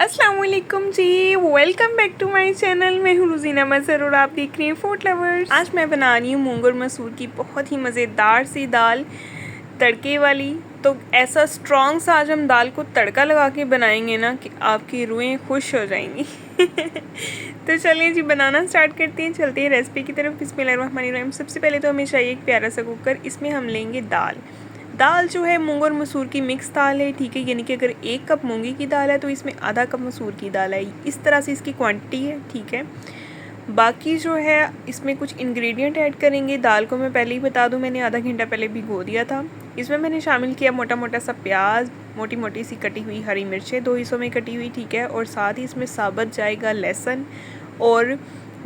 अस्सलाम वालेकुम जी, welcome back to my channel. मैं हूँ रुज़ीना मज़हर और आप देख रहे हैं फूड लवर्स। आज मैं बना रही हूँ मूंग और मसूर की बहुत ही मज़ेदार सी दाल तड़के वाली। तो ऐसा स्ट्रॉन्ग सा आज हम दाल को तड़का लगा के बनाएंगे ना कि आपकी रूहें खुश हो जाएंगी। तो चलिए जी बनाना स्टार्ट करते हैं, चलते हैं रेसिपी की तरफ। बिस्मिल्लाहिर्रहमानिर्रहीम। सबसे पहले तो हमें चाहिए एक प्यारा सा कुकर, इसमें हम लेंगे दाल जो है मूंग और मसूर की मिक्स दाल है, ठीक है। यानी कि अगर 1 कप मूंगी की दाल है तो इसमें आधा कप मसूर की दाल है, इस तरह से इसकी क्वांटिटी है, ठीक है। बाकी जो है इसमें कुछ इंग्रेडिएंट ऐड करेंगे। दाल को मैं पहले ही बता दूं, मैंने आधा घंटा पहले भिगो दिया था। इसमें मैंने शामिल किया मोटा मोटा सा प्याज, मोटी मोटी सी कटी हुई हरी मिर्चें 2 हिस्सों में कटी हुई, ठीक है। और साथ ही इसमें साबुत जाएगा लहसुन, और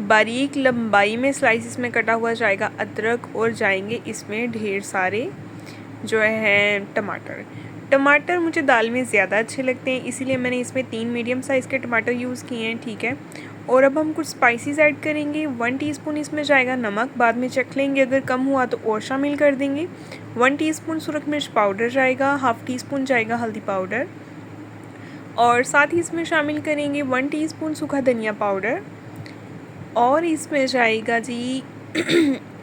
बारीक लंबाई में स्लाइसिस में कटा हुआ जाएगा अदरक, और जाएंगे इसमें ढेर सारे जो है टमाटर मुझे दाल में ज़्यादा अच्छे लगते हैं, इसीलिए मैंने इसमें 3 मीडियम साइज़ के टमाटर यूज़ किए हैं, ठीक है। और अब हम कुछ स्पाइसेस ऐड करेंगे। 1 टीस्पून इसमें जाएगा नमक, बाद में चख लेंगे, अगर कम हुआ तो और शामिल कर देंगे। 1 टीस्पून सुरख मिर्च पाउडर जाएगा, हाफ़ टीस्पून जाएगा हल्दी पाउडर, और साथ ही इसमें शामिल करेंगे 1 टीस्पून सूखा धनिया पाउडर, और इसमें जाएगा जी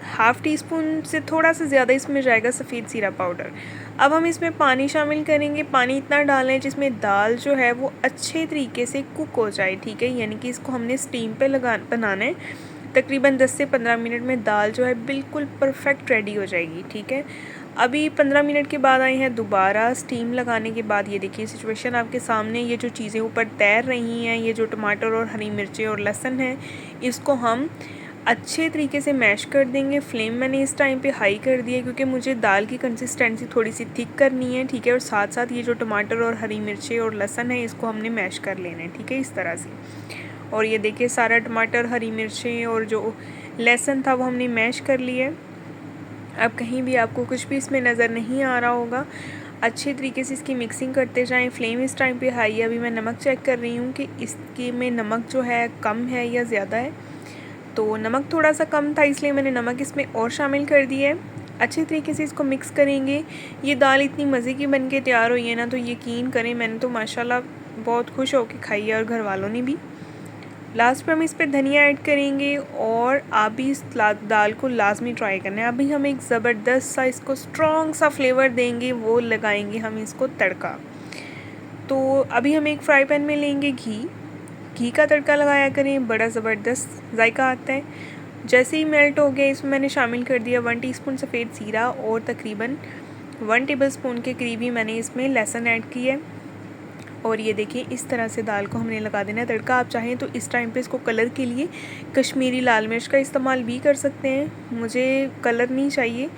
हाफ़ टी स्पून से थोड़ा सा ज़्यादा इसमें जाएगा सफ़ेद ज़ीरा पाउडर। अब हम इसमें पानी शामिल करेंगे। पानी इतना डालें जिसमें दाल जो है वो अच्छे तरीके से कुक हो जाए, ठीक है। यानी कि इसको हमने स्टीम पे बनाना है। तकरीबन 10 से 15 मिनट में दाल जो है बिल्कुल परफेक्ट रेडी हो जाएगी, ठीक है। अभी 15 मिनट के बाद आए हैं दोबारा स्टीम लगाने के बाद। ये देखिए सिचुएशन आपके सामने, ये जो चीज़ें ऊपर तैर रही हैं, ये जो टमाटर और हरी मिर्चें और लहसुन है, इसको हम अच्छे तरीके से मैश कर देंगे। फ्लेम मैंने इस टाइम पे हाई कर दिया है क्योंकि मुझे दाल की कंसिस्टेंसी थोड़ी सी थिक करनी है, ठीक है। और साथ साथ ये जो टमाटर और हरी मिर्चें और लहसुन है, इसको हमने मैश कर लेना है, ठीक है, इस तरह से। और ये देखिए सारा टमाटर, हरी मिर्चें और जो लहसुन था वो हमने मैश कर लिया है। अब कहीं भी आपको कुछ भी इसमें नज़र नहीं आ रहा होगा। अच्छे तरीके से इसकी मिक्सिंग करते जाएं। फ्लेम इस टाइम पे हाई है। अभी मैं नमक चेक कर रही हूँ कि इसके में नमक जो है कम है या ज़्यादा है। तो नमक थोड़ा सा कम था, इसलिए मैंने नमक इसमें और शामिल कर दिया है। अच्छे तरीके से इसको मिक्स करेंगे। ये दाल इतनी मज़े की बन के तैयार हुई है ना, तो यकीन करें मैंने तो माशाल्लाह बहुत खुश होकर खाई है, और घर वालों ने भी। लास्ट पे हम इस पर धनिया ऐड करेंगे, और आप भी इस दाल को लाजमी ट्राई करना है। अभी हम एक ज़बरदस्त सा इसको स्ट्रॉन्ग सा फ्लेवर देंगे, वो लगाएंगे हम इसको तड़का। तो अभी हम एक फ्राई पैन में लेंगे घी का तड़का लगाया करें, बड़ा ज़बरदस्त जायका आता है। जैसे ही मेल्ट हो गया, इसमें मैंने शामिल कर दिया 1 टीस्पून सफ़ेद ज़ीरा, और तकरीबन 1 टेबलस्पून के करीब ही मैंने इसमें लहसुन ऐड किया है। और ये देखिए इस तरह से दाल को हमने लगा देना है तड़का। आप चाहें तो इस टाइम पे इसको कलर के लिए कश्मीरी लाल मिर्च का इस्तेमाल भी कर सकते हैं, मुझे कलर नहीं चाहिए।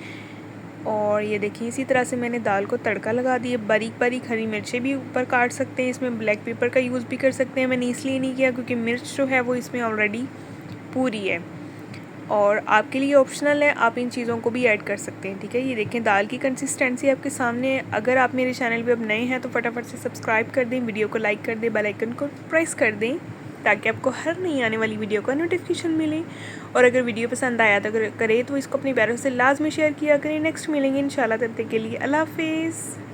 और ये देखिए इसी तरह से मैंने दाल को तड़का लगा दिया। बारीक बारीक हरी मिर्चें भी ऊपर काट सकते हैं, इसमें ब्लैक पेपर का यूज़ भी कर सकते हैं। मैंने इसलिए नहीं किया क्योंकि मिर्च जो है वो इसमें ऑलरेडी पूरी है, और आपके लिए ऑप्शनल है, आप इन चीज़ों को भी ऐड कर सकते हैं, ठीक है। ये देखें दाल की कंसिस्टेंसी आपके सामने है। अगर आप मेरे चैनल पे अब नए हैं तो फटाफट से सब्सक्राइब कर दें, वीडियो को लाइक कर दें, बेल आइकन को प्रेस कर दें, ताकि आपको हर नई आने वाली वीडियो का नोटिफिकेशन मिले। और अगर वीडियो पसंद आया तो करें तो इसको अपने प्यारों से लाजमी शेयर किया करें। नेक्स्ट मिलेंगे इंशाल्लाह, तब तक के लिए अल्लाह हाफिज़।